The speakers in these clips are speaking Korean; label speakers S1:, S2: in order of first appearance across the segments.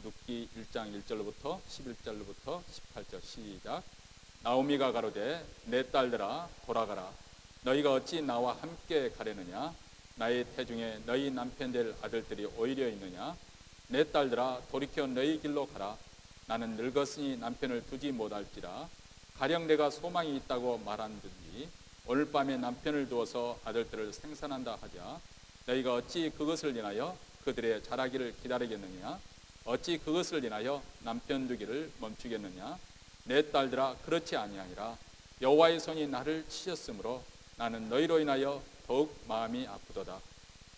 S1: 룻기 1장 1절로부터 11절로부터 18절 시작. 나오미가 가로되 내 딸들아 돌아가라. 너희가 어찌 나와 함께 가려느냐? 나의 태중에 너희 남편 될 아들들이 오히려 있느냐? 내 딸들아 돌이켜 너희 길로 가라. 나는 늙었으니 남편을 두지 못할지라. 가령 내가 소망이 있다고 말한듯이 오늘 밤에 남편을 두어서 아들들을 생산한다 하자. 너희가 어찌 그것을 인하여 그들의 자라기를 기다리겠느냐? 어찌 그것을 인하여 남편 두기를 멈추겠느냐? 내 딸들아 그렇지 아니하니라. 여호와의 손이 나를 치셨으므로 나는 너희로 인하여 더욱 마음이 아프도다.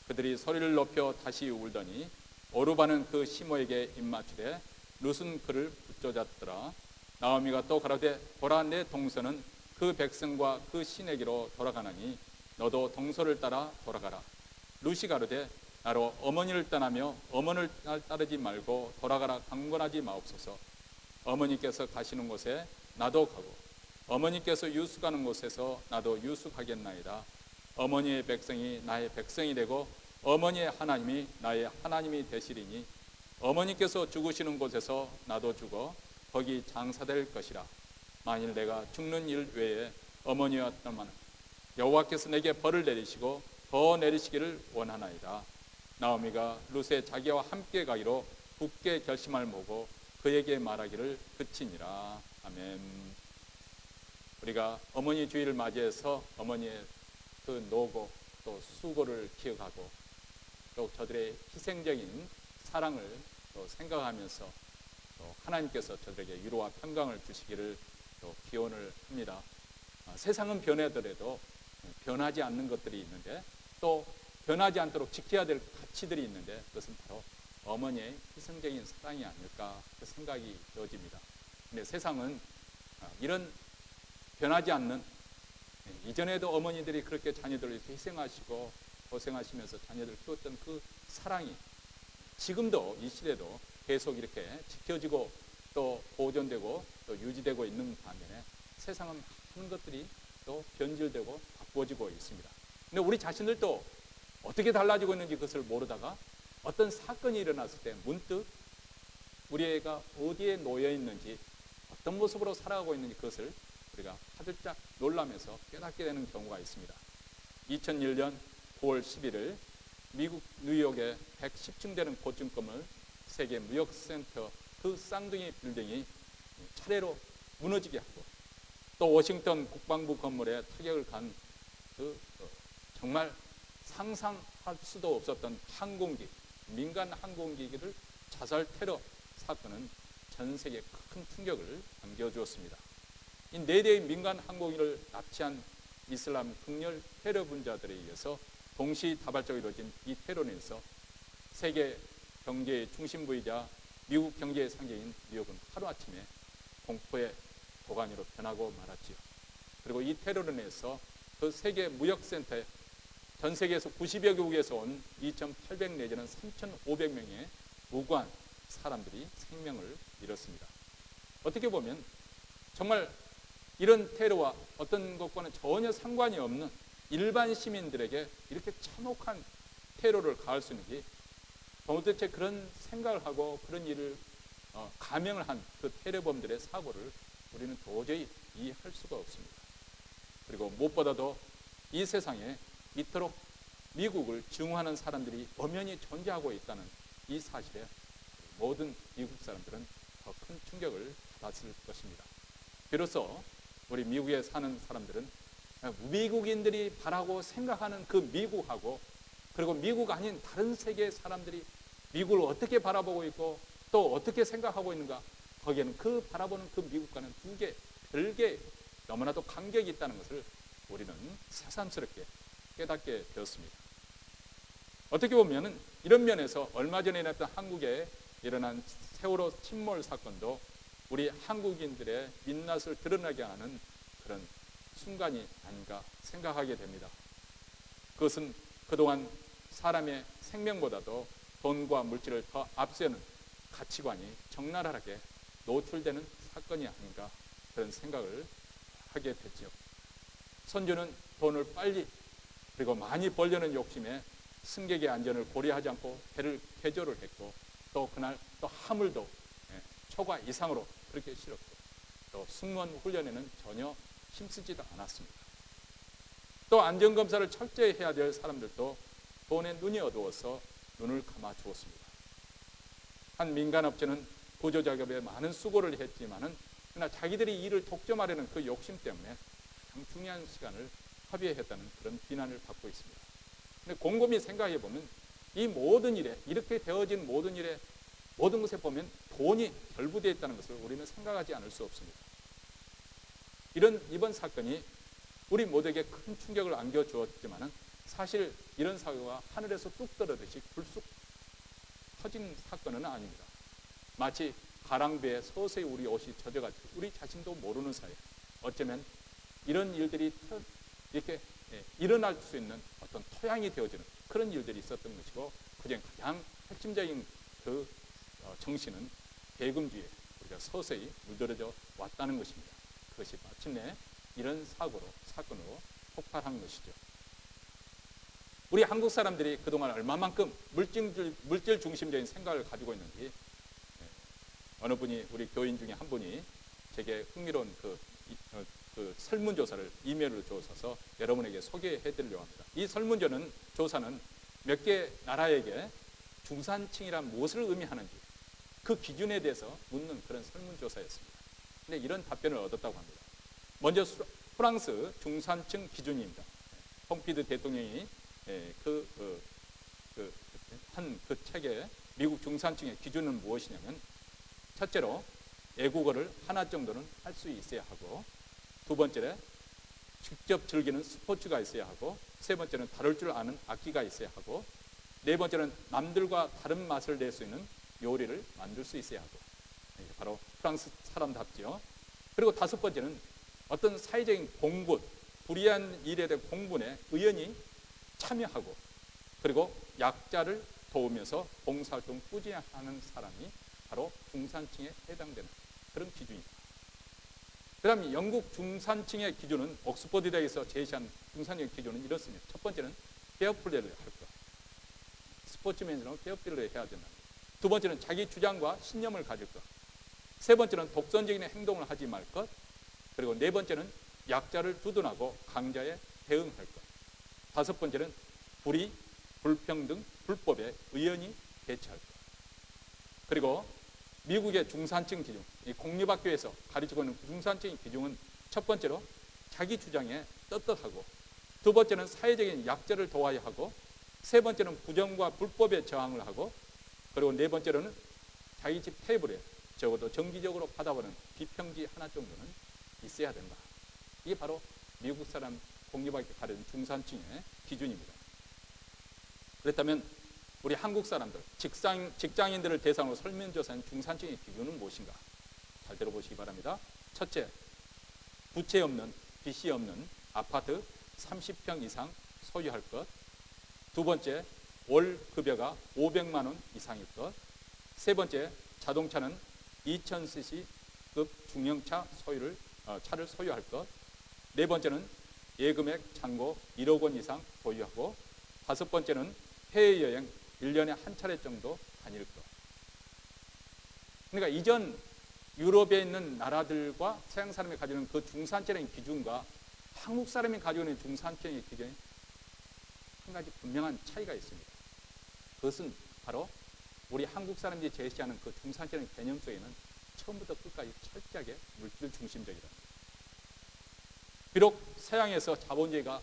S1: 그들이 소리를 높여 다시 울더니 오르바는 그 시모에게 입맞추되 룻은 그를 붙잡았더라. 나오미가 또 가로되 보라 내 동서는 그 백성과 그 시내기로 돌아가나니 너도 동서를 따라 돌아가라. 룻이 가로되 나로 어머니를 떠나며 어머니를 따르지 말고 돌아가라 강권하지 마옵소서. 어머니께서 가시는 곳에 나도 가고 어머니께서 유숙하는 곳에서 나도 유숙하겠나이다. 어머니의 백성이 나의 백성이 되고 어머니의 하나님이 나의 하나님이 되시리니 어머니께서 죽으시는 곳에서 나도 죽어 거기 장사될 것이라. 만일 내가 죽는 일 외에 어머니였다면 여호와께서 내게 벌을 내리시고 더 내리시기를 원하나이다. 나오미가 룻의 자기와 함께 가기로 굳게 결심할 모고 그에게 말하기를 그치니라. 아멘. 우리가 어머니 주일을 맞이해서 어머니의 그 노고 또 수고를 기억하고 또 저들의 희생적인 사랑을 또 생각하면서 또 하나님께서 저들에게 위로와 평강을 주시기를 또 기원을 합니다. 세상은 변하더라도 변하지 않는 것들이 있는데 또 변하지 않도록 지켜야 될 가치들이 있는데 그것은 바로 어머니의 희생적인 사랑이 아닐까 그 생각이 되어집니다. 근데 세상은 이런 변하지 않는, 이전에도 어머니들이 그렇게 자녀들을 이렇게 희생하시고 고생하시면서 자녀들을 키웠던 그 사랑이 지금도 이 시대도 계속 이렇게 지켜지고 또 보존되고 또 유지되고 있는 반면에 세상은 많은 것들이 또 변질되고 바꿔지고 있습니다. 근데 우리 자신들도 어떻게 달라지고 있는지 그것을 모르다가 어떤 사건이 일어났을 때 문득 우리 애가 어디에 놓여 있는지 어떤 모습으로 살아가고 있는지 그것을 우리가 화들짝 놀라면서 깨닫게 되는 경우가 있습니다. 2001년 9월 11일 미국 뉴욕의 110층 되는 고층 건물 세계 무역센터 그 쌍둥이 빌딩이 차례로 무너지게 하고 또 워싱턴 국방부 건물에 타격을 간 그 정말 상상할 수도 없었던 항공기, 민간 항공기를 자살 테러 사건은 전 세계에 큰 충격을 안겨주었습니다. 이 4대의 민간 항공기를 납치한 이슬람 극렬 테러 분자들에 의해서 동시다발적으로 이루어진 이 테러로 인해서 세계 경제의 중심부이자 미국 경제의 상징인 뉴욕은 하루아침에 공포의 도가니로 변하고 말았지요. 그리고 이 테러로 인해서 그 세계 무역센터에 전 세계에서 90여 개국에서 온 2,800 내지는 3,500명의 무고한 사람들이 생명을 잃었습니다. 어떻게 보면 정말 이런 테러와 어떤 것과는 전혀 상관이 없는 일반 시민들에게 이렇게 참혹한 테러를 가할 수 있는지 도대체 그런 생각을 하고 그런 일을 감행을 한 그 테러범들의 사고를 우리는 도저히 이해할 수가 없습니다. 그리고 무엇보다도 이 세상에 이토록 미국을 증오하는 사람들이 엄연히 존재하고 있다는 이 사실에 모든 미국 사람들은 더 큰 충격을 받았을 것입니다. 비로소 우리 미국에 사는 사람들은 미국인들이 바라고 생각하는 그 미국하고 그리고 미국 아닌 다른 세계의 사람들이 미국을 어떻게 바라보고 있고 또 어떻게 생각하고 있는가, 거기에는 그 바라보는 그 미국과는 두 개, 별개 너무나도 간격이 있다는 것을 우리는 새삼스럽게 깨닫게 되었습니다. 어떻게 보면 이런 면에서 얼마 전에 일어났던 한국에 일어난 세월호 침몰 사건도 우리 한국인들의 민낯을 드러나게 하는 그런 순간이 아닌가 생각하게 됩니다. 그것은 그동안 사람의 생명보다도 돈과 물질을 더 앞세우는 가치관이 적나라하게 노출되는 사건이 아닌가 그런 생각을 하게 됐죠. 선조는 돈을 빨리 그리고 많이 벌려는 욕심에 승객의 안전을 고려하지 않고 배를 개조를 했고 또 그날 또 화물도 초과 이상으로 그렇게 실었고, 또 승무원 훈련에는 전혀 힘쓰지도 않았습니다. 또 안전검사를 철저히 해야 될 사람들도 돈에 눈이 어두워서 눈을 감아 주었습니다. 한 민간업체는 구조작업에 많은 수고를 했지만은 그러나 자기들이 일을 독점하려는 그 욕심 때문에 가장 중요한 시간을 허비했다는 그런 비난을 받고 있습니다. 근데 곰곰이 생각해 보면 이 모든 일에, 이렇게 되어진 모든 일에, 모든 것에 보면 돈이 결부되어 있다는 것을 우리는 생각하지 않을 수 없습니다. 이번 사건이 우리 모두에게 큰 충격을 안겨주었지만은 사실 이런 사고가 하늘에서 뚝 떨어지듯이 불쑥 터진 사건은 아닙니다. 마치 가랑비에 서서히 우리 옷이 젖어가지고 우리 자신도 모르는 사이에 어쩌면 이런 일들이 이렇게 일어날 수 있는 어떤 토양이 되어지는 그런 일들이 있었던 것이고, 그중 가장 핵심적인 그 정신은 대금주에 우리가 서서히 물들어져 왔다는 것입니다. 그것이 마침내 이런 사건으로 폭발한 것이죠. 우리 한국 사람들이 그동안 얼마만큼 물질 중심적인 생각을 가지고 있는지, 어느 분이, 우리 교인 중에 한 분이 제게 흥미로운 그 설문조사를 이메일로 주어서 여러분에게 소개해드리려고 합니다. 이 설문조사는 몇 개 나라에게 중산층이란 무엇을 의미하는지 그 기준에 대해서 묻는 그런 설문조사였습니다. 근데 이런 답변을 얻었다고 합니다. 먼저 프랑스 중산층 기준입니다. 펑피드 대통령이 그 책에 미국 중산층의 기준은 무엇이냐면, 첫째로 외국어를 하나 정도는 할 수 있어야 하고, 두 번째로 직접 즐기는 스포츠가 있어야 하고, 세 번째는 다룰 줄 아는 악기가 있어야 하고, 네 번째는 남들과 다른 맛을 낼 수 있는 요리를 만들 수 있어야 하고, 바로 프랑스 사람답지요. 그리고 다섯 번째는 어떤 사회적인 공분, 불이한 일에 대한 공분에 의연히 참여하고, 그리고 약자를 도우면서 봉사활동 꾸준히 하는 사람이 바로 중산층에 해당되는 그런 기준입니다. 그 다음에 영국 중산층의 기준은, 옥스퍼드 대학에서 제시한 중산층의 기준은 이렇습니다. 첫 번째는 페어플레이를 할 것, 스포츠맨으로 페어플레이를 해야 된다. 두 번째는 자기 주장과 신념을 가질 것, 세 번째는 독선적인 행동을 하지 말 것, 그리고 네 번째는 약자를 두둔하고 강자에 대응할 것, 다섯 번째는 불의, 불평등, 불법에 의연히 대처할 것. 그리고 미국의 중산층 기준, 이 공립학교에서 가르치고 있는 중산층 기준은 첫 번째로 자기 주장에 떳떳하고, 두 번째는 사회적인 약자를 도와야 하고, 세 번째는 부정과 불법에 저항을 하고, 그리고 네 번째로는 자기 집 테이블에 적어도 정기적으로 받아보는 비평지 하나 정도는 있어야 된다. 이게 바로 미국 사람 공립학교 가르치는 중산층의 기준입니다. 그렇다면 우리 한국 사람들, 직장인들을 대상으로 설문조사한 중산층의 기준은 무엇인가? 잘 들어보시기 바랍니다. 첫째, 부채 없는, 빚이 없는 아파트 30평 이상 소유할 것. 두 번째, 월 급여가 500만 원 이상일 것. 세 번째, 자동차는 2000cc급 중형차 차를 소유할 것. 네 번째는 예금액 잔고 1억 원 이상 보유하고, 다섯 번째는 해외여행 1년에 한 차례 정도 다닐 것. 그러니까 이전 유럽에 있는 나라들과 서양 사람이 가지고 있는 그 중산층의 기준과 한국 사람이 가지고 있는 중산층의 기준이 한 가지 분명한 차이가 있습니다. 그것은 바로 우리 한국 사람들이 제시하는 그 중산층의 개념 속에는 처음부터 끝까지 철저하게 물질 중심적이다. 비록 서양에서 자본주의가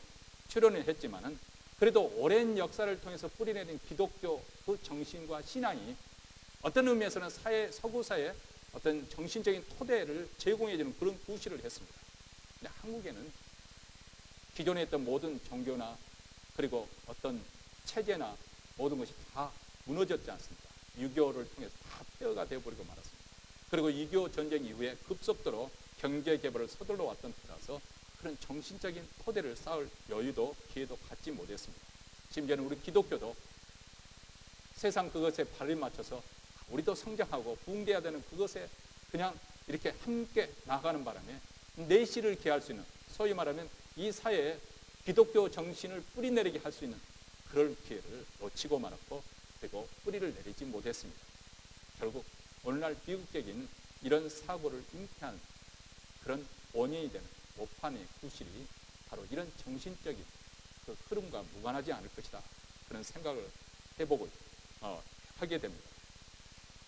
S1: 출현을 했지만은 그래도 오랜 역사를 통해서 뿌리내린 기독교 그 정신과 신앙이 어떤 의미에서는 서구 사회에 어떤 정신적인 토대를 제공해주는 그런 구실을 했습니다. 근데 한국에는 기존에 있던 모든 종교나 그리고 어떤 체제나 모든 것이 다 무너졌지 않습니까? 6.25를 통해서 다 폐허가 되어버리고 말았습니다. 그리고 6.25 전쟁 이후에 급속도로 경제 개발을 서둘러 왔던 때라서 그런 정신적인 토대를 쌓을 여유도 기회도 갖지 못했습니다. 심지어는 우리 기독교도 세상 그것에 발을 맞춰서 우리도 성장하고 부흥돼야 되는 그것에 그냥 이렇게 함께 나가는 바람에 내실을 기할 수 있는, 소위 말하면 이 사회에 기독교 정신을 뿌리내리게 할 수 있는 그럴 기회를 놓치고 말았고, 그리고 뿌리를 내리지 못했습니다. 결국 오늘날 비극적인 이런 사고를 잉태한 그런 원인이 되는 오판의 구실이 바로 이런 정신적인 그 흐름과 무관하지 않을 것이다. 그런 생각을 해보고 하게 됩니다.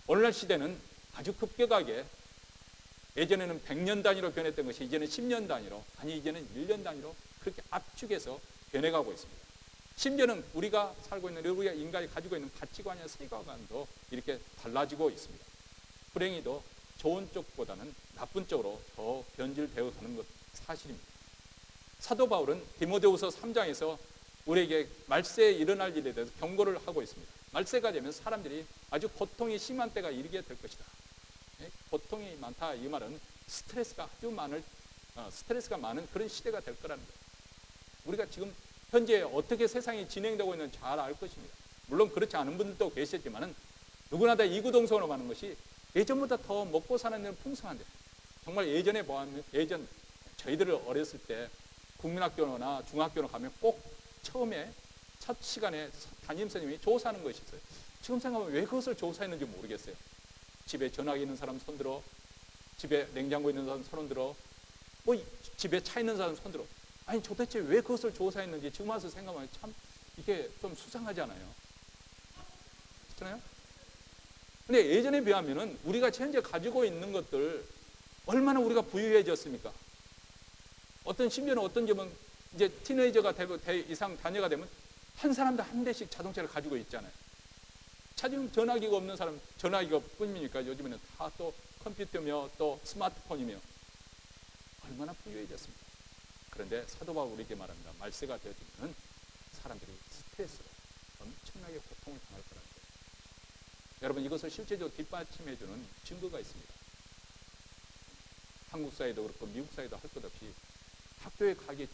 S1: 오늘날 시대는 아주 급격하게 예전에는 100년 단위로 변했던 것이 이제는 10년 단위로, 아니 이제는 1년 단위로 그렇게 압축해서 변해가고 있습니다. 심지어는 우리가 살고 있는, 우리가 인간이 가지고 있는 가치관이나 세계관도 이렇게 달라지고 있습니다. 불행히도 좋은 쪽보다는 나쁜 쪽으로 더 변질되어 가는 것 사실입니다. 사도 바울은 디모데후서 3장에서 우리에게 말세에 일어날 일에 대해서 경고를 하고 있습니다. 말세가 되면 사람들이 아주 고통이 심한 때가 이르게 될 것이다. 고통이 많다, 이 말은 스트레스가 많은 그런 시대가 될 거라는 거예요. 우리가 지금 현재 어떻게 세상이 진행되고 있는지 잘 알 것입니다. 물론 그렇지 않은 분들도 계시지만은 누구나 다 이구동성으로 가는 것이 예전보다 더 먹고 사는 데는 풍성한데, 정말 예전에 보면 예전 저희들 어렸을 때 국민학교나 중학교로 가면 꼭 처음에 첫 시간에 담임선생님이 조사하는 것이 있어요. 지금 생각하면 왜 그것을 조사했는지 모르겠어요. 집에 전화기 있는 사람 손들어, 집에 냉장고 있는 사람 손들어, 뭐 집에 차 있는 사람 손들어. 아니 도대체 왜 그것을 조사했는지 지금 와서 생각하면 참 이게 좀 수상하지 않아요? 그렇잖아요? 근데 예전에 비하면은 우리가 현재 가지고 있는 것들 얼마나 우리가 부유해졌습니까? 심지어는 어떤 점은 이제 티네이저가 되고 이상 자녀가 되면 한 사람도 한 대씩 자동차를 가지고 있잖아요. 지금 전화기가 없는 사람, 전화기가 뿐입니까? 요즘에는 다 또 컴퓨터며 또 스마트폰이며 얼마나 부유해졌습니까? 그런데 사도 바울 우리에게 말합니다. 말세가 되어지면 사람들이 스트레스로 엄청나게 고통을 당할 거라는 거예요. 여러분, 이것을 실제적으로 뒷받침해주는 증거가 있습니다. 한국 사회도 그렇고 미국 사회도 할 것 없이 학교에 하기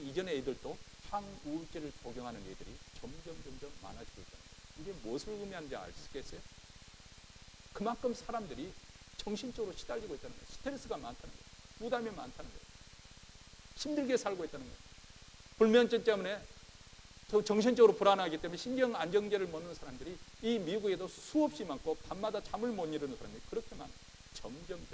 S1: 이전의 애들도 항우울제를 복용하는 애들이 점점 많아지고 있다. 이게 무엇을 의미하는지 알 수 있겠어요? 그만큼 사람들이 정신적으로 시달리고 있다는 거예요. 스트레스가 많다는 거예요. 부담이 많다는 거예요. 힘들게 살고 있다는 거예요. 불면증 때문에 정신적으로 불안하기 때문에 신경 안정제를 먹는 사람들이 이 미국에도 수없이 많고 밤마다 잠을 못 이루는 사람들이 그렇게 많아요. 점점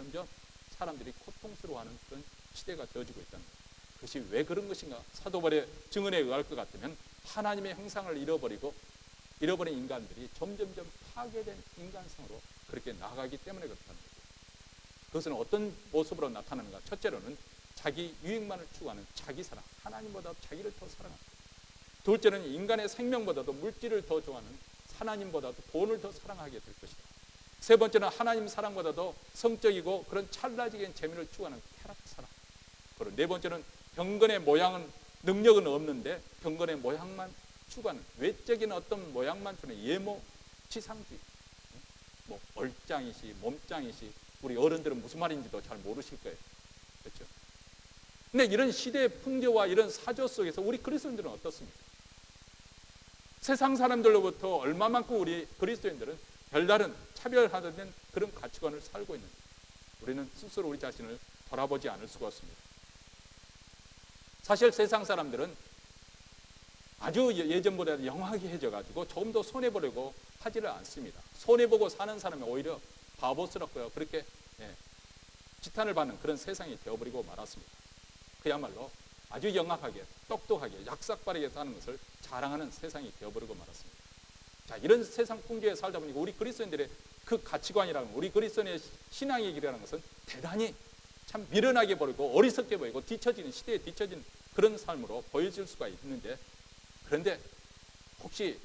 S1: 사람들이 고통스러워하는 그런 시대가 되어지고 있다는 거예요. 그것이 왜 그런 것인가? 사도 바울의 증언에 의할 것 같으면 하나님의 형상을 잃어버린 인간들이 점점 파괴된 인간성으로 그렇게 나아가기 때문에 그렇다는 거죠. 그것은 어떤 모습으로 나타나는가? 첫째로는 자기 유익만을 추구하는 자기 사랑, 하나님보다 자기를 더 사랑합니다. 둘째는 인간의 생명보다도 물질을 더 좋아하는, 하나님보다도 돈을 더 사랑하게 될 것이다. 세 번째는 하나님 사랑보다도 성적이고 그런 찰나적인 재미를 추구하는 쾌락 사랑. 그리고 네 번째는 경건의 모양은, 능력은 없는데 경건의 모양만 추구하는, 외적인 어떤 모양만 주는 예모 지상주의. 뭐 얼짱이시 몸짱이시, 우리 어른들은 무슨 말인지도 잘 모르실 거예요. 그렇죠? 근데 이런 시대의 풍조와 이런 사조 속에서 우리 그리스도인들은 어떻습니까? 세상 사람들로부터 얼마만큼 우리 그리스도인들은 별다른 차별하는 그런 가치관을 살고 있는지 우리는 스스로 우리 자신을 돌아보지 않을 수가 없습니다. 사실 세상 사람들은 아주 예전보다 영하게해져가지고 조금 더 손해보려고 하지를 않습니다. 손해보고 사는 사람이 오히려 바보스럽고요. 그렇게 지탄을 받는 그런 세상이 되어버리고 말았습니다. 그야말로 아주 영악하게, 똑똑하게, 약삭빠르게 사는 것을 자랑하는 세상이 되어버리고 말았습니다. 자, 이런 세상 풍조에 살다 보니까 우리 그리스도인들의 그 가치관이라는, 우리 그리스도인의 신앙의 길이라는 것은 대단히 참 미련하게 보이고 어리석게 보이고 시대에 뒤처진 그런 삶으로 보여질 수가 있는데, 그런데 혹시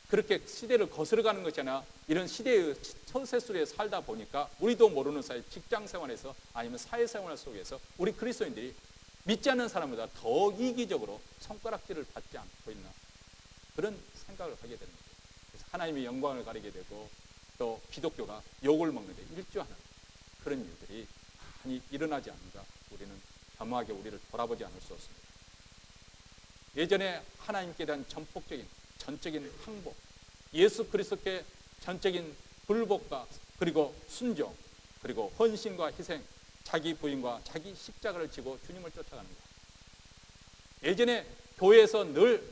S1: 그렇게 시대를 거스러가는 것이 아니라 이런 시대의 처세술에 살다 보니까 우리도 모르는 사이 직장 생활에서 아니면 사회생활 속에서 우리 그리스도인들이 믿지 않는 사람보다 더 이기적으로 손가락질을 받지 않고 있나, 그런 생각을 하게 되는 거예요. 그래서 하나님의 영광을 가리게 되고 또 기독교가 욕을 먹는데 일조하는 그런 일들이 많이 일어나지 않는가, 우리는 겸허하게 우리를 돌아보지 않을 수 없습니다. 예전에 하나님께 대한 전적인 항복, 예수 그리스도께 전적인 불복과 그리고 순종, 그리고 헌신과 희생, 자기 부인과 자기 십자가를 지고 주님을 쫓아가는 것. 예전에 교회에서 늘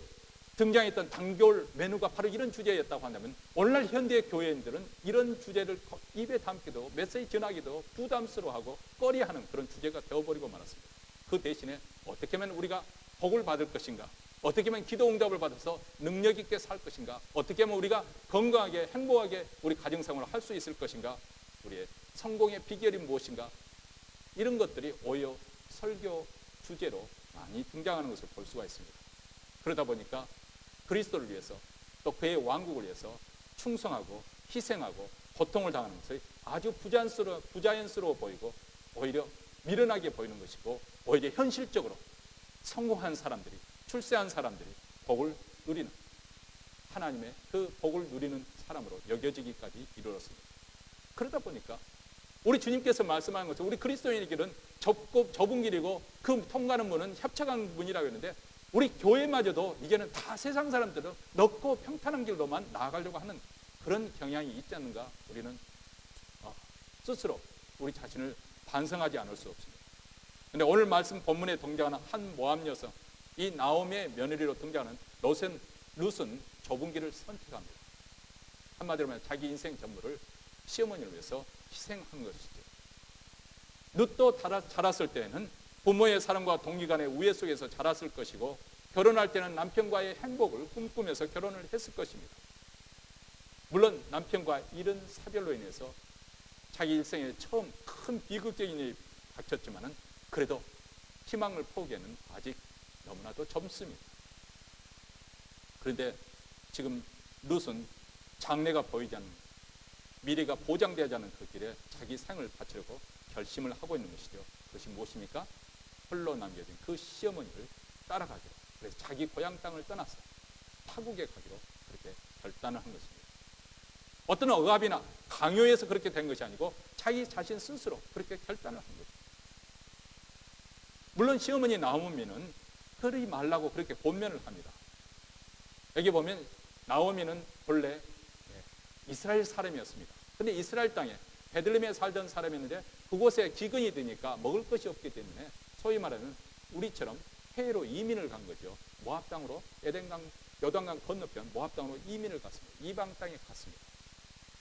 S1: 등장했던 단결 메뉴가 바로 이런 주제였다고 한다면 오늘날 현대의 교회인들은 이런 주제를 입에 담기도 메시지 전하기도 부담스러워하고 꺼려하는 그런 주제가 되어버리고 말았습니다. 그 대신에 어떻게 하면 우리가 복을 받을 것인가, 어떻게 하면 기도 응답을 받아서 능력 있게 살 것인가, 어떻게 하면 우리가 건강하게 행복하게 우리 가정생활을 할 수 있을 것인가, 우리의 성공의 비결이 무엇인가, 이런 것들이 오히려 설교 주제로 많이 등장하는 것을 볼 수가 있습니다. 그러다 보니까 그리스도를 위해서 또 그의 왕국을 위해서 충성하고 희생하고 고통을 당하는 것이 아주 부자연스러워 보이고 오히려 미련하게 보이는 것이고, 오히려 현실적으로 성공한 사람들이, 출세한 사람들이 복을 누리는, 하나님의 그 복을 누리는 사람으로 여겨지기까지 이르렀습니다. 그러다 보니까 우리 주님께서 말씀하는 것처럼 우리 그리스도인의 길은 좁고 좁은 길이고 그 통과하는 문은 협착한 문이라고 했는데, 우리 교회마저도 이제는 다 세상 사람들은 넓고 평탄한 길로만 나아가려고 하는 그런 경향이 있지 않는가, 우리는 스스로 우리 자신을 반성하지 않을 수 없습니다. 그런데 오늘 말씀 본문에 등장하는 한 모함 여성, 이 나오미의 며느리로 등장하는 룻은 좁은 길을 선택합니다. 한마디로 말하면 자기 인생 전부를 시어머니를 위해서 희생한 것이죠. 룻도 자랐을 때에는 부모의 사랑과 동기간의 우애 속에서 자랐을 것이고, 결혼할 때는 남편과의 행복을 꿈꾸면서 결혼을 했을 것입니다. 물론 남편과 이런 사별로 인해서 자기 일생에 처음 큰 비극적인 일이 닥쳤지만은 그래도 희망을 포기하는 아직 너무나도 젊습니다. 그런데 지금 룻은 장래가 보이지 않는, 미래가 보장되지 않은 그 길에 자기 생을 바치려고 결심을 하고 있는 것이죠. 그것이 무엇입니까? 홀로 남겨진 그 시어머니를 따라가기로, 그래서 자기 고향 땅을 떠나서 타국에 가기로 그렇게 결단을 한 것입니다. 어떤 억압이나 강요해서 그렇게 된 것이 아니고 자기 자신 스스로 그렇게 결단을 한 거죠. 물론 시어머니 나오미는 그러지 말라고 그렇게 권면을 합니다. 여기 보면 나오미는 본래 이스라엘 사람이었습니다. 그런데 이스라엘 땅에 베들레헴에 살던 사람이었는데 그곳에 기근이 드니까 먹을 것이 없기 때문에 소위 말하는 우리처럼 해외로 이민을 간 거죠. 모압 땅으로, 요단강 건너편 모압 땅으로 이민을 갔습니다. 이방 땅에 갔습니다.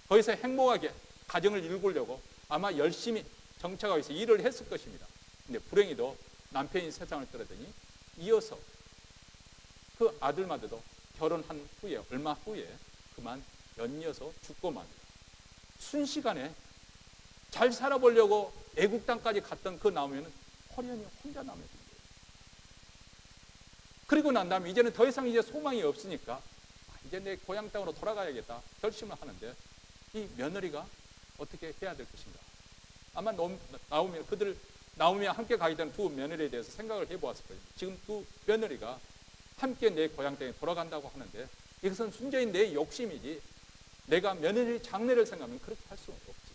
S1: 거기서 행복하게 가정을 이루려고 아마 열심히 정착하기 위해서 일을 했을 것입니다. 근데 불행히도 남편이 세상을 떠나더니 이어서 그 아들마저도 결혼한 후에, 얼마 후에 그만 연이어서 죽고 맙니다. 순식간에 잘 살아보려고 애국 땅까지 갔던 그 나오미는 호련히 혼자 남아있는 거예요. 그리고 난 다음에 이제는 더 이상 이제 소망이 없으니까 이제 내 고향 땅으로 돌아가야겠다 결심을 하는데, 이 며느리가 어떻게 해야 될 것인가. 아마 나오미와 함께 가있던 두 며느리에 대해서 생각을 해보았을 거예요. 지금 두 며느리가 함께 내 고향 땅에 돌아간다고 하는데 이것은 순전히 내 욕심이지, 내가 며느리 장래를 생각하면 그렇게 할 수는 없지.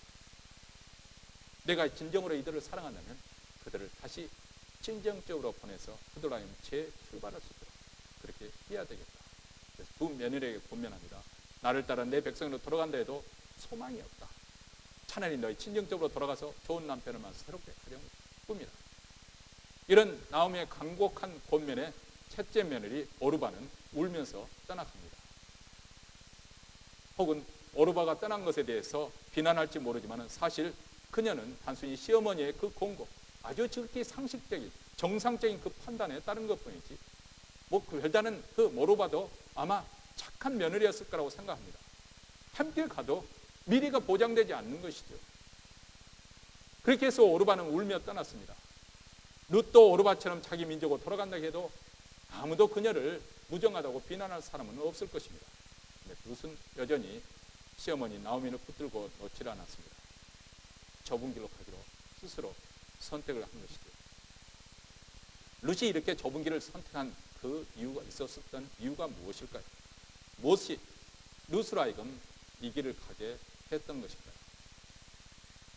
S1: 내가 진정으로 이들을 사랑한다면 그들을 다시 진정적으로 보내서 그들로 하여금 재출발할 수 있도록 그렇게 해야 되겠다. 그래서 두 며느리에게 권면합니다. 나를 따라 내 백성으로 돌아간다 해도 소망이 없다. 차라리 너희 친정적으로 돌아가서 좋은 남편을 만나서 새롭게 가정을 꾸미라. 이런 나오미의 간곡한 권면에 셋째 며느리 오르바는 울면서 떠나갑니다. 혹은 오르바가 떠난 것에 대해서 비난할지 모르지만 사실 그녀는 단순히 시어머니의 그 공고, 아주 지극히 상식적인 정상적인 그 판단에 따른 것뿐이지 별다른 그 오르바도 아마 착한 며느리였을 거라고 생각합니다. 함께 가도 미래가 보장되지 않는 것이죠. 그렇게 해서 오르바는 울며 떠났습니다. 룻도 오르바처럼 자기 민족으로 돌아간다 해도 아무도 그녀를 무정하다고 비난할 사람은 없을 것입니다. 근데 룻은 여전히 시어머니 나오미를 붙들고 놓지 않았습니다. 좁은 길로 가기로 스스로 선택을 한 것이죠. 룻이 이렇게 좁은 길을 선택한 그 이유가 있었던 이유가 무엇일까요? 무엇이 룻으로 하여금 이 길을 가게 했던 것일까요?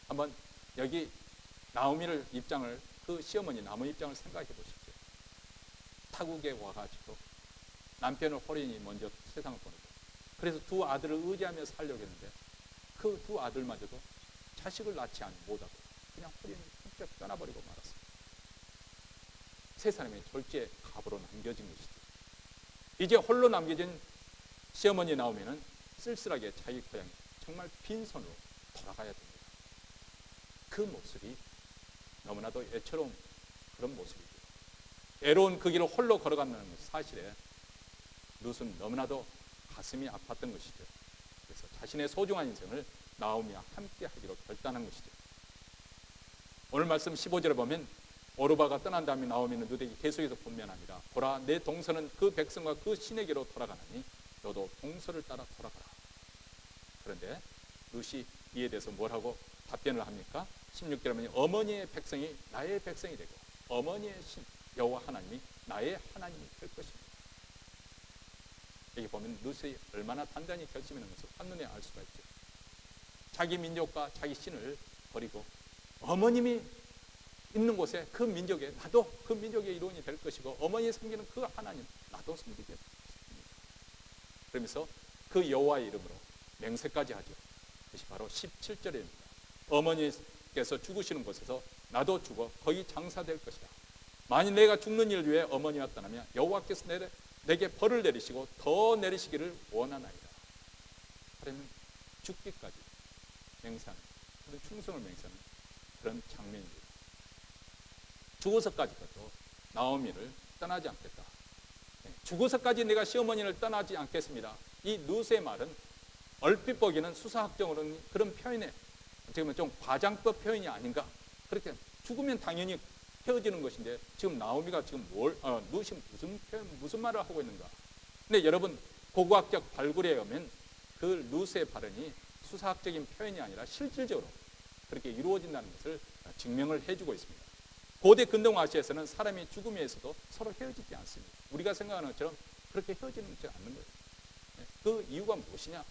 S1: 한번 여기 나오미를 입장을, 그 시어머니 나오미 입장을 생각해 보십시오. 타국에 와가지고 남편을 호련히 먼저 세상을 보내고, 그래서 두 아들을 의지하며 살려고 했는데 그 두 아들마저도 자식을 낳지 못하고 그냥 호련히 훌쩍 떠나버리고 말았습니다. 세 사람이 졸지에 갑으로 남겨진 것이죠. 이제 홀로 남겨진 시어머니 나오미는 쓸쓸하게 자기 고향에 정말 빈손으로 돌아가야 됩니다. 그 모습이 너무나도 애처로운 그런 모습이죠. 애로운 그 길을 홀로 걸어간다는 사실에 룻은 너무나도 가슴이 아팠던 것이죠. 그래서 자신의 소중한 인생을 나오미와 함께 하기로 결단한 것이죠. 오늘 말씀 15절에 보면 오르바가 떠난 다음에 나오미는 룻에게 계속해서 권면합니다. 보라, 내 동서는 그 백성과 그 신에게로 돌아가나니 너도 동서를 따라 돌아가라. 그런데 룻이 이에 대해서 뭐라고 답변을 합니까? 16절에 보면 어머니의 백성이 나의 백성이 되고 어머니의 신 여호와 하나님이 나의 하나님이 될 것입니다. 여기 보면 룻이 얼마나 단단히 결심하는 것을 한눈에 알 수가 있죠. 자기 민족과 자기 신을 버리고 어머님이 있는 곳에 그 민족에 나도 그 민족의 일원이 될 것이고 어머니 섬기는 그 하나님 나도 섬기게 될 것입니다. 그러면서 그 여호와의 이름으로 맹세까지 하죠. 그것이 바로 17절입니다. 어머니께서 죽으시는 곳에서 나도 죽어 거기 장사될 것이다. 만일 내가 죽는 일 위해 어머니와 떠나면 여호와께서 내게 벌을 내리시고 더 내리시기를 원하나이다. 그러면 죽기까지 맹세하는 그런 충성을 맹세하는 그런 장면입니다. 죽어서까지도 나오미를 떠나지 않겠다. 죽어서까지 내가 시어머니를 떠나지 않겠습니다. 이 룻의 말은 얼핏 보기에는 수사학적으로는 그런 표현에 어떻게 보면 좀 과장법 표현이 아닌가. 그렇게 죽으면 당연히 헤어지는 것인데 지금 나오미가 지금 룻이 무슨 말을 하고 있는가. 근데 여러분 고고학적 발굴에 의하면 그 룻의 발언이 수사학적인 표현이 아니라 실질적으로 그렇게 이루어진다는 것을 증명을 해주고 있습니다. 고대 근동아시아에서는 사람이 죽음에서도 서로 헤어지지 않습니다. 우리가 생각하는 것처럼 그렇게 헤어지는 것이 않는 거예요. 그 이유가 무엇이냐?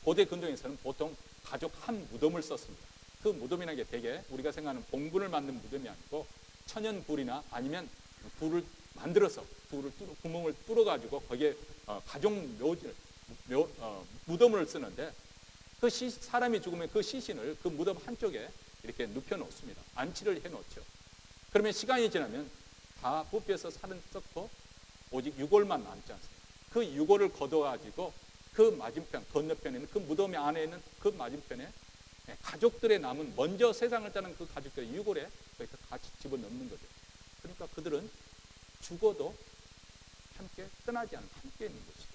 S1: 고대 근동에서는 보통 가족 한 무덤을 썼습니다. 그 무덤이라는 게 대개 우리가 생각하는 봉분을 만든 무덤이 아니고 천연불이나 아니면 불을 만들어서 구멍을 뚫어가지고 거기에 가족 무덤을 쓰는데 그 사람이 죽으면 그 시신을 그 무덤 한쪽에 이렇게 눕혀 놓습니다. 안치를 해 놓죠. 그러면 시간이 지나면 다 부패해서 살은 썩고 오직 유골만 남지 않습니다. 그 유골을 걷어가지고 그 맞은편, 건너편에는 그 무덤 안에 있는 그 맞은편에 가족들의 남은 먼저 세상을 떠난 그 가족들의 유골에 거기서 같이 집어넣는 거죠. 그러니까 그들은 죽어도 함께 떠나지 않고 함께 있는 것이죠.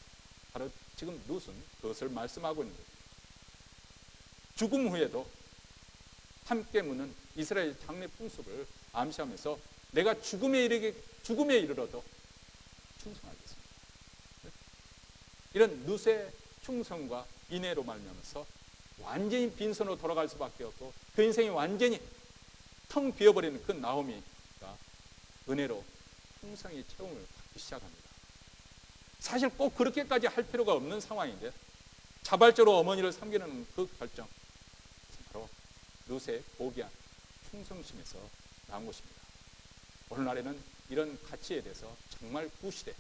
S1: 바로 지금 룻은 그것을 말씀하고 있는 거죠. 죽음 후에도 함께 묻는 이스라엘 장례 풍습을 암시하면서 내가 죽음에 이르러도 충성하겠습니다. 이런 룻의 충성과 인애로 말미암아서 완전히 빈손으로 돌아갈 수밖에 없고 그 인생이 완전히 텅 비어버리는 그 나오미가 은혜로 풍성히 체험을 받기 시작합니다. 사실 꼭 그렇게까지 할 필요가 없는 상황인데 자발적으로 어머니를 섬기는 그 결정, 바로 룻의 고귀한 충성심에서 나온 것입니다. 오늘날에는 이런 가치에 대해서 정말 구시대,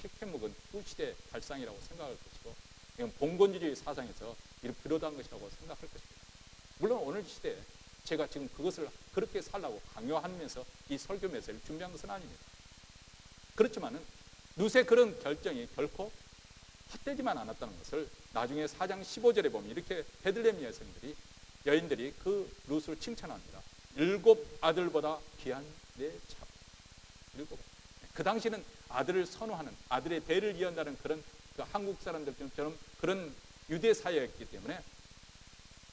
S1: 캐캐묵은 구시대 발상이라고 생각할 것이고 이건 봉건주의 사상에서 이를 비롯한 것이라고 생각할 것입니다. 물론 오늘 시대에 제가 지금 그것을 그렇게 살라고 강요하면서 이 설교 메시지를 준비한 것은 아닙니다. 그렇지만은 룻의 그런 결정이 결코 헛되지만 않았다는 것을 나중에 4장 15절에 보면 이렇게 베들레헴 여인들이 그 룻을 칭찬합니다. 7 아들보다 귀한 내 차. 7. 그 당시는 아들을 선호하는, 아들의 대를 이어한다는 그런 그 한국 사람들처럼 그런 유대 사회였기 때문에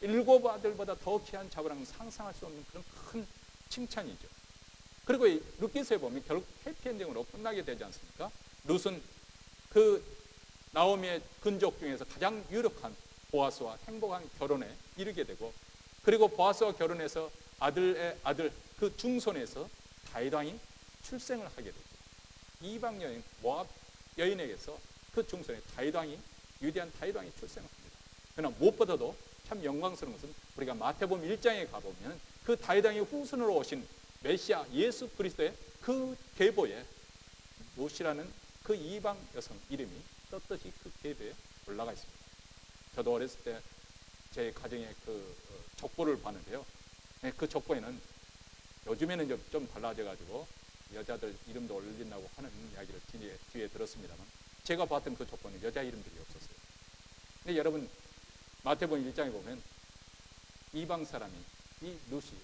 S1: 7 아들보다 더 귀한 자부라는 상상할 수 없는 그런 큰 칭찬이죠. 그리고 룻기서에 보면 결국 해피엔딩으로 끝나게 되지 않습니까? 룻은 그 나오미의 근족 중에서 가장 유력한 보아스와 행복한 결혼에 이르게 되고 그리고 보아스와 결혼해서 아들의 아들 그 중손에서 다윗왕이 출생을 하게 되죠. 이방 여인 모압 여인에게서 그 중손에 다윗왕이 위대한 다윗왕이 출생을 합니다. 그러나 무엇보다도 참 영광스러운 것은 우리가 마태복음 1장에 가보면 그 다윗왕의 후손으로 오신 메시아 예수 그리스도의 그 계보에 룻이라는 그 이방 여성 이름이 떳떳이 그 계보에 올라가 있습니다. 저도 어렸을 때 제 가정의 그 족보를 봤는데요. 그 족보에는 요즘에는 좀 달라져가지고 여자들 이름도 올린다고 하는 이야기를 뒤에 들었습니다만 제가 봤던 그 족보는 여자 이름들이 없었어요. 근데 여러분 마태복음 1장에 보면 이방 사람이 이 루시,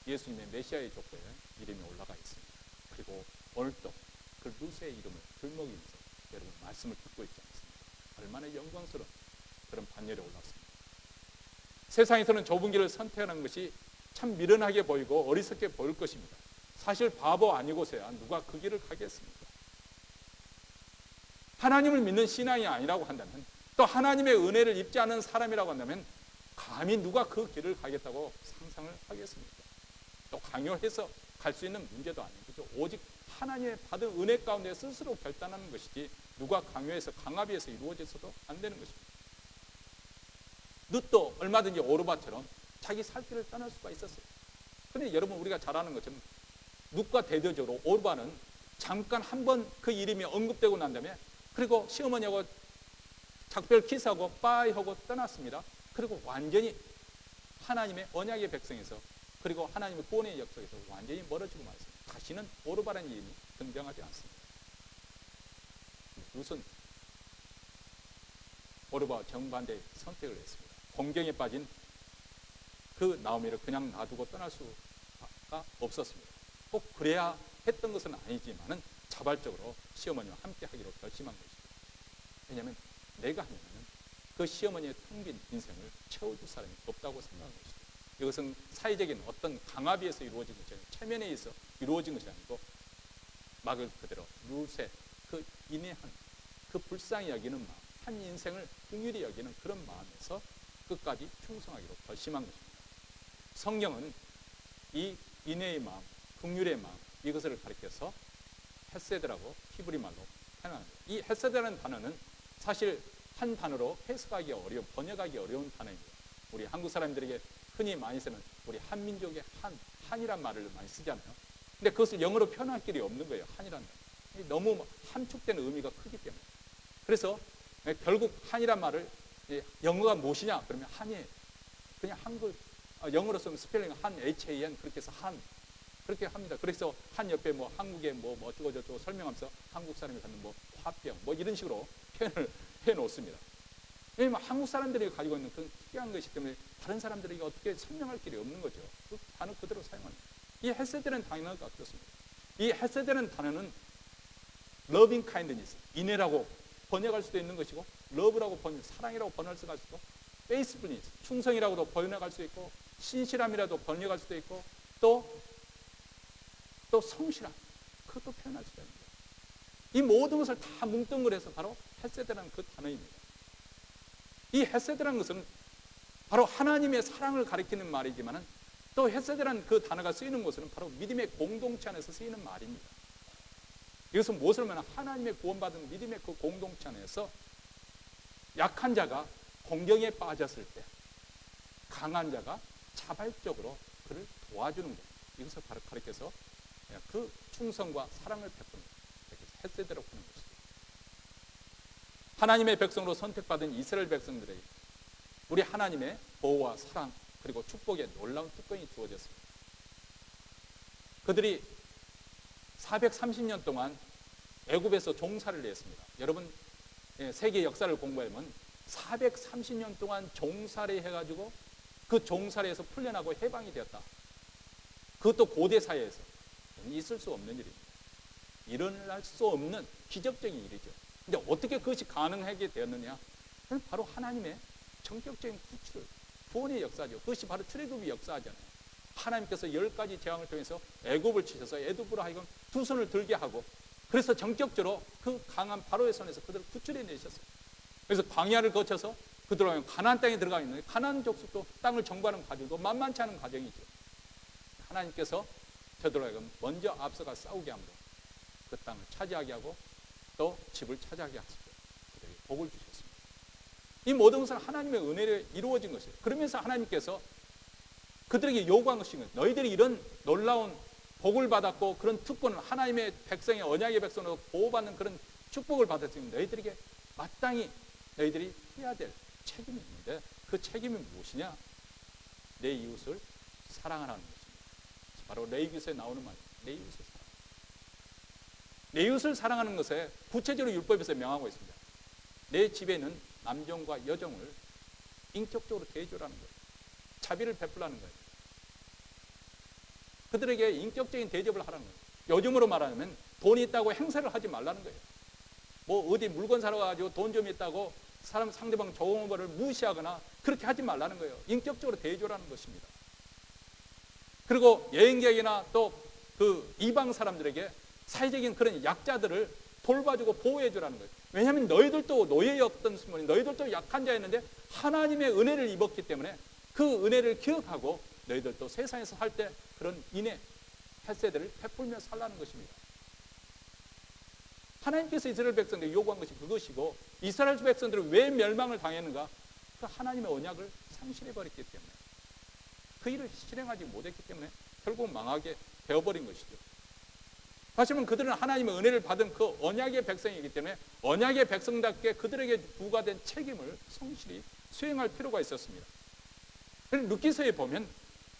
S1: 예수님의 메시아의 족보에 이름이 올라가 있습니다. 그리고 오늘도 그 루시의 이름을 들먹이면서 여러분 말씀을 듣고 있지 않습니까? 얼마나 영광스러운 그런 반열에 올랐습니다. 세상에서는 좁은 길을 선택하는 것이 참 미련하게 보이고 어리석게 보일 것입니다. 사실 바보 아니고서야 누가 그 길을 가겠습니까? 하나님을 믿는 신앙이 아니라고 한다면, 또 하나님의 은혜를 입지 않은 사람이라고 한다면 감히 누가 그 길을 가겠다고 상상을 하겠습니까? 또 강요해서 갈 수 있는 문제도 아니죠. 오직 하나님의 받은 은혜 가운데 스스로 결단하는 것이지 누가 강요해서 강압해서 이루어져서도 안 되는 것입니다. 룻도 얼마든지 오르바처럼 자기 살 길을 떠날 수가 있었어요. 그런데 여러분 우리가 잘 아는 것처럼 룻과 대대적으로 오르바는 잠깐 한번 그 이름이 언급되고 난 다음에 그리고 시어머니하고 작별 키스하고 빠이 하고 떠났습니다. 그리고 완전히 하나님의 언약의 백성에서 그리고 하나님의 구원의 역사에서 완전히 멀어지고 말았습니다. 다시는 오르바라는 이름이 등장하지 않습니다. 룻은 오르바와 정반대의 선택을 했습니다. 공경에 빠진 그 나오미를 그냥 놔두고 떠날 수가 없었습니다. 꼭 그래야 했던 것은 아니지만은 자발적으로 시어머니와 함께 하기로 결심한 것이죠. 왜냐하면 내가 하면 그 시어머니의 텅 빈 인생을 채워줄 사람이 없다고 생각한 것이죠. 이것은 사회적인 어떤 강압에 의해서 이루어진 것이 아니고 체면에 의해서 이루어진 것이 아니고 말 그대로 룻의 그 인내한 그 불쌍히 여기는 마음, 한 인생을 긍휼히 여기는 그런 마음에서 끝까지 충성하기로 결심한 것입니다. 성경은 이 인내의 마음, 긍휼의 마음 이것을 가리켜서 헤세드라고 히브리 말로 표현합니다. 이 헤세드라는 단어는 사실 한 단어로 해석하기 어려운, 번역하기 어려운 단어입니다. 우리 한국 사람들에게 흔히 많이 쓰는 우리 한민족의 한이란 말을 많이 쓰잖아요. 근데 그것을 영어로 표현할 길이 없는 거예요. 한이란 말. 너무 함축된 의미가 크기 때문에. 그래서 결국 한이란 말을 영어가 무엇이냐? 그러면 한이에요. 그냥 한글, 영어로 쓰면 스펠링 한, HAN 그렇게 해서 한 그렇게 합니다. 그래서 한 옆에 뭐 한국의 뭐 어쩌고저쩌고 설명하면서 한국 사람이 갖는 뭐 화병 뭐 이런 식으로 표현을 해 놓습니다. 왜냐면 한국 사람들이 가지고 있는 그런 특이한 것이기 때문에 다른 사람들에게 어떻게 설명할 길이 없는 거죠. 그 단어 그대로 사용합니다. 이 헤세드라는 단어가 그렇습니다. 이 헤세드라는 단어는 loving kindness, 인애라고 번역할 수도 있는 것이고 love라고 사랑이라고 번역할 수가 있고 faithfulness, 충성이라고도 번역할 수 있고 신실함이라도 번역할 수도 있고 또 성실함, 그것도 표현할 수가 있는 거예요. 이 모든 것을 다 뭉뚱그려서 바로 헤세드라는 그 단어입니다. 이 헤세드라는 것은 바로 하나님의 사랑을 가리키는 말이지만 또 헤세드라는 그 단어가 쓰이는 곳은 바로 믿음의 공동체 안에서 쓰이는 말입니다. 이것은 무엇을 말하면 하나님의 구원받은 믿음의 그 공동체 안에서 약한 자가 공경에 빠졌을 때 강한 자가 자발적으로 그를 도와주는 것, 이것을 바로 가리켜서 그 충성과 사랑을 베푸는 것, 헤세드라고 하는 것이죠. 하나님의 백성으로 선택받은 이스라엘 백성들에게 우리 하나님의 보호와 사랑 그리고 축복의 놀라운 특권이 주어졌습니다. 그들이 430년 동안 애굽에서 종살이를 했습니다. 여러분 세계 역사를 공부하면 430년 동안 종살이 해가지고 그 종살이에서 풀려나고 해방이 되었다. 그것도 고대 사회에서 있을 수 없는 일입니다. 일어날 수 없는 기적적인 일이죠. 근데 어떻게 그것이 가능하게 되었느냐? 바로 하나님의 전격적인 구출, 구원의 역사죠. 그것이 바로 출애굽의 역사잖아요. 하나님께서 10가지 재앙을 통해서 애굽을 치셔서 애굽으로 하여금 두 손을 들게 하고 그래서 전격적으로 그 강한 바로의 손에서 그들을 구출해 내셨어요. 그래서 광야를 거쳐서 그들은 가나안 땅에 들어가 있는데 가나안 족속도 땅을 정복하는 과정도 만만치 않은 과정이죠. 하나님께서 저들로 하여금 먼저 앞서가 싸우게 함으로 그 땅을 차지하게 하고 또 집을 차지하게 하시고 그들에게 복을 주셨습니다. 이 모든 것은 하나님의 은혜로 이루어진 것이에요. 그러면서 하나님께서 그들에게 요구한 것이 너희들이 이런 놀라운 복을 받았고 그런 특권을 하나님의 백성의 언약의 백성으로 보호받는 그런 축복을 받았으면 너희들에게 마땅히 너희들이 해야 될 책임이 있는데 그 책임이 무엇이냐? 내 이웃을 사랑하라는 것입니다. 바로 레위기서에 나오는 말입니다. 내 이웃을 사랑. 내 이웃을 사랑하는 것에 구체적으로 율법에서 명하고 있습니다. 내 집에 있는 남종과 여종을 인격적으로 대해주라는 거예요. 자비를 베풀라는 거예요. 그들에게 인격적인 대접을 하라는 거예요. 요즘으로 말하면 돈이 있다고 행세를 하지 말라는 거예요. 뭐 어디 물건 사러 가지고 돈 좀 있다고 상대방 좋은 거를 무시하거나 그렇게 하지 말라는 거예요. 인격적으로 대해주라는 것입니다. 그리고 여행객이나 또 그 이방 사람들에게 사회적인 그런 약자들을 돌봐주고 보호해주라는 거예요. 왜냐하면 너희들도 노예였던 순간에 너희들도 약한 자였는데 하나님의 은혜를 입었기 때문에 그 은혜를 기억하고 너희들도 세상에서 살 때 그런 인애, 햇세들을 베풀며 살라는 것입니다. 하나님께서 이스라엘 백성들에게 요구한 것이 그것이고 이스라엘 백성들은 왜 멸망을 당했는가? 그 하나님의 언약을 상실해버렸기 때문에 그 일을 실행하지 못했기 때문에 결국 망하게 되어버린 것이죠. 다시 말하면 그들은 하나님의 은혜를 받은 그 언약의 백성이기 때문에 언약의 백성답게 그들에게 부과된 책임을 성실히 수행할 필요가 있었습니다. 그래서 룻기서에 보면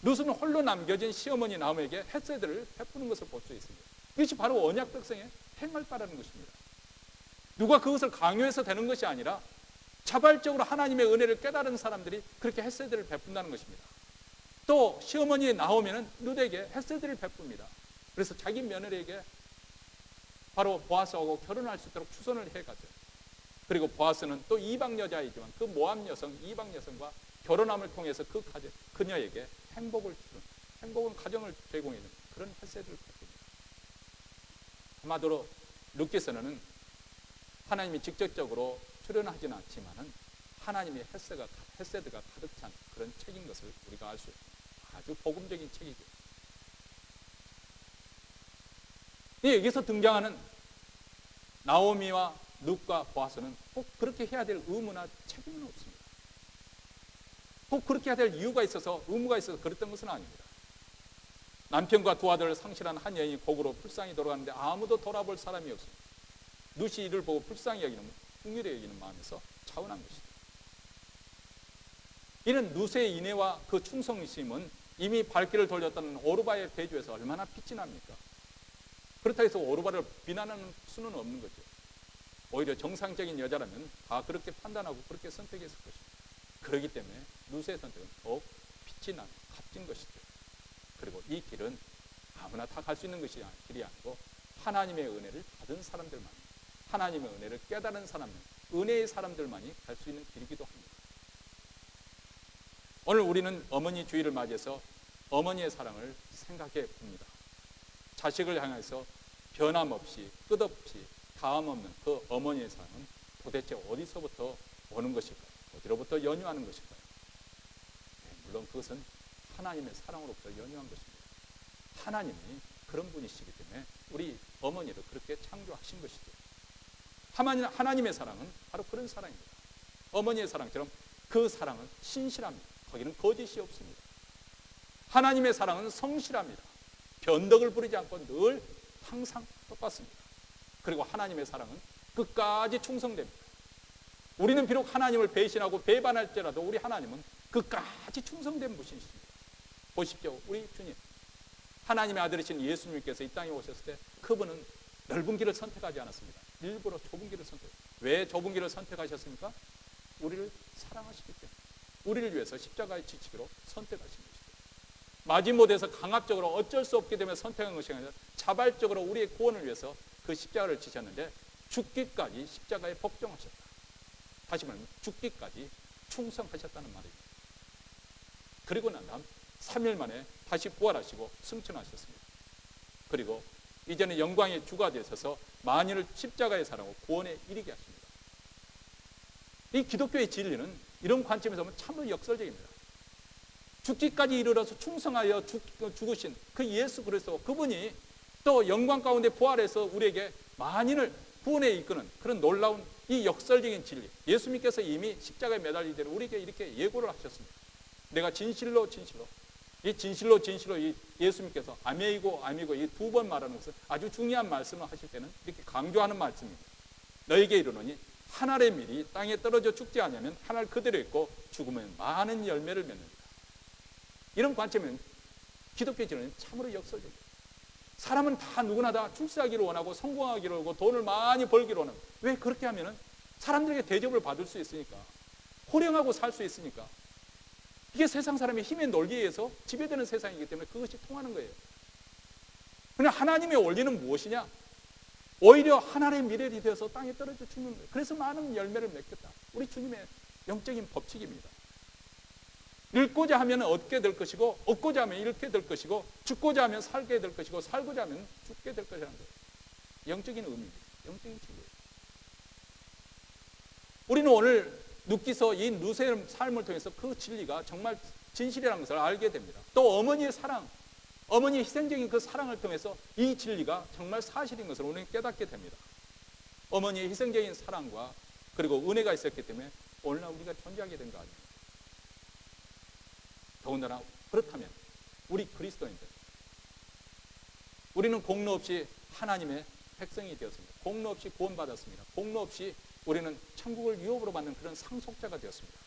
S1: 룻은 홀로 남겨진 시어머니 나오미에게 햇세들을 베푸는 것을 볼 수 있습니다. 이것이 바로 언약 백성의 행할 바라는 것입니다. 누가 그것을 강요해서 되는 것이 아니라 자발적으로 하나님의 은혜를 깨달은 사람들이 그렇게 햇세들을 베푼다는 것입니다. 또 시어머니에 나오면 룻에게 햇세들을 베풉니다. 그래서 자기 며느리에게 바로 보아스하고 결혼할 수 있도록 추선을 해가죠. 그리고 보아스는 또 이방 여자이지만 그 모압 여성, 이방 여성과 결혼함을 통해서 그녀에게 행복을 주는, 행복은 가정을 제공해주는 그런 햇세들을 베풉니다. 한마디로 룻기서는 하나님이 직접적으로 출연하지는 않지만은 하나님의 햇세드가 가득 찬 그런 책인 것을 우리가 알 수 있습니다. 아주 복음적인 책이죠. 여기서 등장하는 나오미와 룻과 보아스는 꼭 그렇게 해야 될 의무나 책임은 없습니다. 꼭 그렇게 해야 될 이유가 있어서 의무가 있어서 그랬던 것은 아닙니다. 남편과 두 아들을 상실한 한 여인이 곡으로 불쌍히 돌아가는데 아무도 돌아볼 사람이 없습니다. 룻이 이를 보고 불쌍히 여기는, 긍휼히 여기는 마음에서 차원한 것이죠. 이는 룻의 인애와 그 충성심은 이미 발길을 돌렸다는 오르바의 배주에서 얼마나 빛이 납니까? 그렇다고 해서 오르바를 비난하는 수는 없는 거죠. 오히려 정상적인 여자라면 다 그렇게 판단하고 그렇게 선택했을 것입니다. 그렇기 때문에 룻의 선택은 더욱 빛이 나는 값진 것이죠. 그리고 이 길은 아무나 다 갈 수 있는 것이 길이 아니고 하나님의 은혜를 받은 사람들만, 하나님의 은혜를 깨달은 사람들, 은혜의 사람들만이 갈 수 있는 길이기도 합니다. 오늘 우리는 어머니 주일을 맞이해서 어머니의 사랑을 생각해 봅니다. 자식을 향해서 변함없이 끝없이 다음 없는 그 어머니의 사랑은 도대체 어디서부터 오는 것일까요? 어디로부터 연유하는 것일까요? 물론 그것은 하나님의 사랑으로부터 연유한 것입니다. 하나님이 그런 분이시기 때문에 우리 어머니를 그렇게 창조하신 것이죠. 하나님의 사랑은 바로 그런 사랑입니다. 어머니의 사랑처럼 그 사랑은 신실합니다. 거기는 거짓이 없습니다. 하나님의 사랑은 성실합니다. 변덕을 부리지 않고 늘 항상 똑같습니다. 그리고 하나님의 사랑은 끝까지 충성됩니다. 우리는 비록 하나님을 배신하고 배반할지라도 우리 하나님은 끝까지 충성된 분이십니다. 보십시오. 우리 주님, 하나님의 아들이신 예수님께서 이 땅에 오셨을 때 그분은 넓은 길을 선택하지 않았습니다. 일부러 좁은 길을 선택했습니다. 왜 좁은 길을 선택하셨습니까? 우리를 사랑하시기 때문에. 우리를 위해서 십자가의 지치기로 선택하신 것이죠. 마지못해서 강압적으로 어쩔 수 없기 때문에 선택한 것이 아니라 자발적으로 우리의 구원을 위해서 그 십자가를 지셨는데 죽기까지 십자가에 복종하셨다. 다시 말하면 죽기까지 충성하셨다는 말입니다. 그리고 난 다음 3일 만에 다시 부활하시고 승천하셨습니다. 그리고 이제는 영광의 주가 되셔서 만인을 십자가의 사랑으로 구원에 이르게 하십니다. 이 기독교의 진리는 이런 관점에서 보면 참으로 역설적입니다. 죽기까지 이르러서 충성하여 죽으신 그 예수 그리스도, 그분이 또 영광 가운데 부활해서 우리에게 만인을 구원에 이끄는 그런 놀라운 이 역설적인 진리, 예수님께서 이미 십자가에 매달리기 전에 우리에게 이렇게 예고를 하셨습니다. 내가 진실로 이 진실로 이 예수님께서 아멘이고 이 두 번 말하는 것은 아주 중요한 말씀을 하실 때는 이렇게 강조하는 말씀입니다. 너에게 이르노니 한 알의 밀이 땅에 떨어져 죽지 않으면 한 알 그대로 있고 죽으면 많은 열매를 맺는다. 이런 관점은 기독교 진리는 참으로 역설적입니다. 사람은 다 누구나 다 출세하기를 원하고 성공하기를 원하고 돈을 많이 벌기를 원하고, 왜 그렇게 하면은 사람들에게 대접을 받을 수 있으니까, 호령하고 살 수 있으니까. 이게 세상 사람의 힘의 논리에 의해서 지배되는 세상이기 때문에 그것이 통하는 거예요. 그러나 하나님의 원리는 무엇이냐? 오히려 하나님의 미래이 되어서 땅에 떨어져 죽는 거예요. 그래서 많은 열매를 맺겠다. 우리 주님의 영적인 법칙입니다. 잃고자 하면 얻게 될 것이고, 얻고자 하면 잃게 될 것이고, 죽고자 하면 살게 될 것이고, 살고자 하면 죽게 될 것이라는 거예요. 영적인 의미입니다. 영적인 진리예요. 우리는 오늘 룻기서 이 룻의 삶을 통해서 그 진리가 정말 진실이라는 것을 알게 됩니다. 또 어머니의 사랑, 어머니의 희생적인 그 사랑을 통해서 이 진리가 정말 사실인 것을 우리는 깨닫게 됩니다. 어머니의 희생적인 사랑과 그리고 은혜가 있었기 때문에 오늘날 우리가 존재하게 된 거 아니에요. 더군다나 그렇다면 우리 그리스도인들, 우리는 공로 없이 하나님의 백성이 되었습니다. 공로 없이 구원받았습니다. 공로 없이 우리는 천국을 유업으로 받는 그런 상속자가 되었습니다.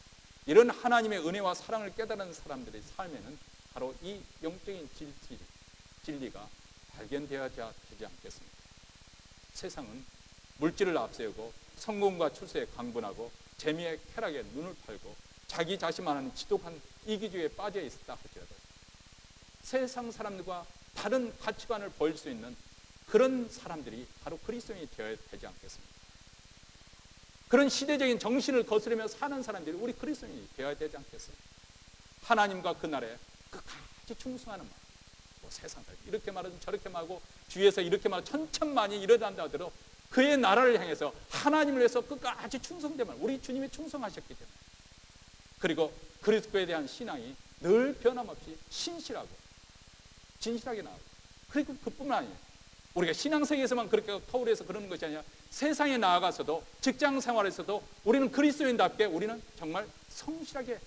S1: 이런 하나님의 은혜와 사랑을 깨달은 사람들의 삶에는 바로 이 영적인 진리가 발견되어야 되지 않겠습니까? 세상은 물질을 앞세우고 성공과 출세에 강분하고 재미의 쾌락에 눈을 팔고 자기 자신만 하는 지독한 이기주의에 빠져 있었다 할지라도 세상 사람들과 다른 가치관을 보일 수 있는 그런 사람들이 바로 그리스도인이 되어야 되지 않겠습니까? 그런 시대적인 정신을 거스르며 사는 사람들이 우리 그리스도인이 되어야 되지 않겠습니까? 하나님과 그날에 끝까지 충성하는 말, 뭐 세상 사람 이렇게 말하든 저렇게 말하고 주위에서 이렇게 말하고 천천만이 이러한다 하더라도 그의 나라를 향해서 하나님을 위해서 끝까지 충성된 말, 우리 주님이 충성하셨기 때문에, 그리고 그리스도에 대한 신앙이 늘 변함없이 신실하고 진실하게 나오고, 그리고 그뿐만 아니에요. 우리가 신앙생에서만 그렇게 터울해서 그러는 것이 아니라 세상에 나아가서도 직장 생활에서도 우리는 그리스도인답게 우리는 정말 성실하게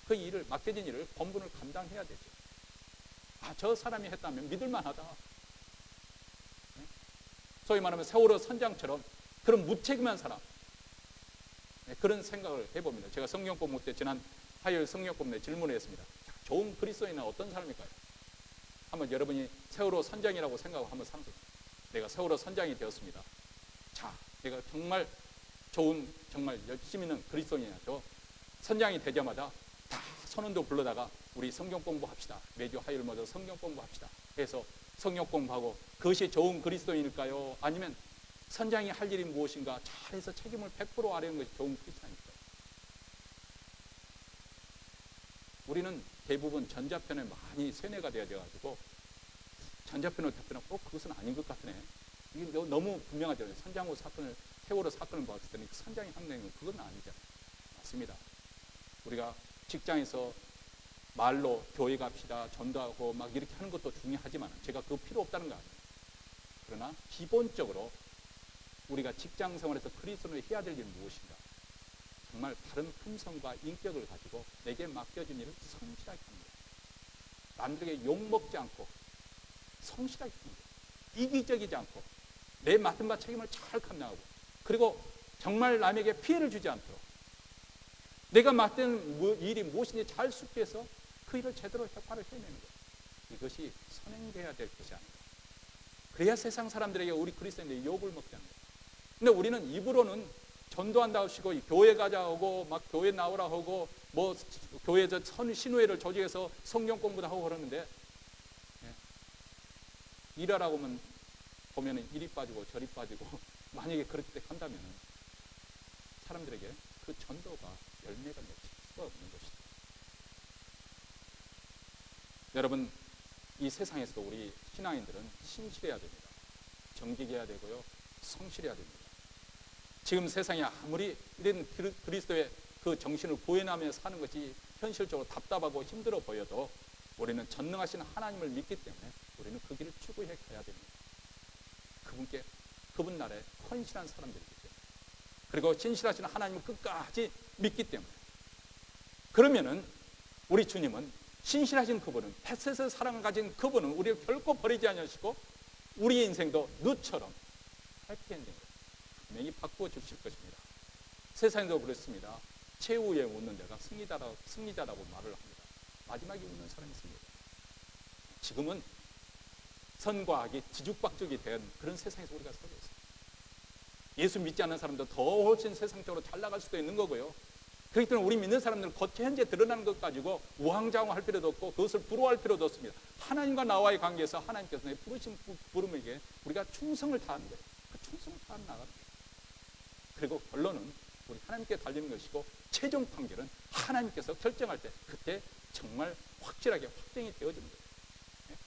S1: 그 일을, 맡겨진 일을 본분을 감당해야 되죠. 아, 저 사람이 했다면 믿을만하다. 소위 말하면 세월호 선장처럼 그런 무책임한 사람, 그런 생각을 해봅니다. 제가 성경 공부 때 지난 화요일 성경 공부 때 질문을 했습니다. 좋은 그리스도인은 어떤 사람일까요? 한번 여러분이 세월호 선장이라고 생각하고 한번 상상해. 내가 세월호 선장이 되었습니다. 자, 내가 정말 좋은, 정말 열심히 있는 그리스도인이죠. 선장이 되자마자 다 선원도 불러다가 우리 성경 공부합시다. 매주 화요일 모두 성경 공부합시다. 해서 성경 공부하고 그것이 좋은 그리스도인일까요? 아니면 선장이 할 일이 무엇인가 잘해서 책임을 100% 아뢰는 것이 좋은 그리스도인일까요? 우리는 대부분 전자편에 많이 세뇌가 되어가지고 전자편을 대표는 꼭 그것은 아닌 것 같으네. 이게 너무 분명하잖아요. 선장호 사건을, 세월호 사건을 봤을 때는 선장이 한 거는 그건 아니잖아요. 맞습니다. 우리가 직장에서 말로 교회 갑시다, 전도하고 막 이렇게 하는 것도 중요하지만 제가 그거 필요 없다는 거 아니에요. 그러나 기본적으로 우리가 직장 생활에서 그리스도인이 해야 될 일은 무엇인가? 정말 바른 품성과 인격을 가지고 내게 맡겨진 일을 성실하게 하는 거예요. 남들에게 욕먹지 않고 성실하게 하는 거예요. 이기적이지 않고 내 맡은 바 책임을 잘 감당하고, 그리고 정말 남에게 피해를 주지 않도록 내가 맡은 일이 무엇인지 잘 숙지해서 그 일을 제대로 효과를 해내는 거예요. 이것이 선행되어야 될 것이 아닌가. 그래야 세상 사람들에게 우리 그리스도인들이 욕을 먹지 않는 거예요. 근데 우리는 입으로는 전도한다 하시고 교회 가자 하고 막 교회 나오라 하고 뭐 교회에서 신우회를 조직해서 성경 공부도 하고 그러는데, 일하라고 보면 이리 빠지고 저리 빠지고 만약에 그렇게 한다면 사람들에게 그 전도가 열매가 맺힐 수가 없는 것이다. 여러분, 이 세상에서도 우리 신앙인들은 신실해야 됩니다. 정직해야 되고요, 성실해야 됩니다. 지금 세상이 아무리 이런 그리스도의 그 정신을 구현하며 사는 것이 현실적으로 답답하고 힘들어 보여도 우리는 전능하신 하나님을 믿기 때문에 우리는 그 길을 추구해 가야 됩니다. 그분께, 그분 나라에 헌신한 사람들이기 때문에, 그리고 진실하신 하나님을 끝까지 믿기 때문에, 그러면은 우리 주님은, 신실하신 그분은, 햇셋의 사랑을 가진 그분은 우리를 결코 버리지 않으시고 우리의 인생도 룻처럼 해피엔딩 분명히 바꾸어 주실 것입니다. 세상에도 그렇습니다. 최후에 웃는 자가 승리자라고 말을 합니다. 마지막에 웃는 사람이 있습니다. 지금은 선과 악이 뒤죽박죽이 된 그런 세상에서 우리가 살고 있습니다. 예수 믿지 않는 사람도 더 훨씬 세상적으로 잘 나갈 수도 있는 거고요. 그렇기 때문에 우리 믿는 사람들은 현재 드러나는 것 가지고 우왕좌왕할 필요도 없고 그것을 부러워할 필요도 없습니다. 하나님과 나와의 관계에서 하나님께서 내 부르신 부름에게 우리가 충성을 다하는 거예요. 그 충성을 다하는 나가는 거예요. 그리고 결론은 우리 하나님께 달리는 것이고 최종 판결은 하나님께서 결정할 때 그때 정말 확실하게 확정이 되어지는 거예요.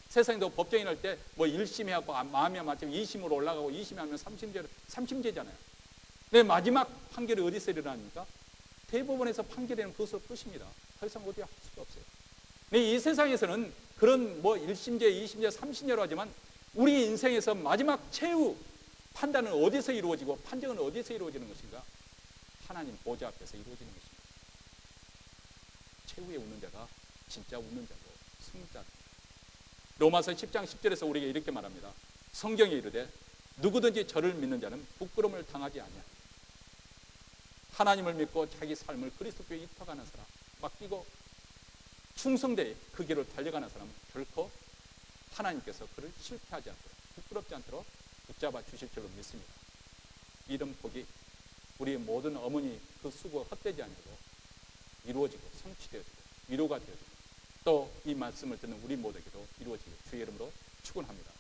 S1: 세상에도 법정이 날 때 뭐 1심이 하고 마음이 맞으면 2심으로 올라가고 2심이 하면 3심제잖아요. 근데 마지막 판결이 어디서 일어납니까? 대법원에서 판결되는 그것으로 끝입니다. 더 이상 어디 할 수가 없어요. 근데 이 세상에서는 그런 뭐 1심제, 2심제, 3심제로 하지만 우리 인생에서 마지막 최후 판단은 어디서 이루어지고 판정은 어디서 이루어지는 것인가? 하나님 보좌 앞에서 이루어지는 것입니다. 최후에 웃는 자가 진짜 웃는 자고 승자다. 로마서 10장 10절에서 우리에게 이렇게 말합니다. 성경에 이르되 누구든지 저를 믿는 자는 부끄러움을 당하지 아니하리라. 하나님을 믿고 자기 삶을 그리스도께 입혀가는 사람, 맡기고 충성되이 그 길을 달려가는 사람은 결코 하나님께서 그를 실패하지 않도록 부끄럽지 않도록 붙잡아 주실 줄로 믿습니다. 이런 복이 우리 모든 어머니 그 수고가 헛되지 않고 이루어지고 성취되어지고 위로가 되어지고 또 이 말씀을 듣는 우리 모두에게도 이루어지길 주의 이름으로 축원합니다.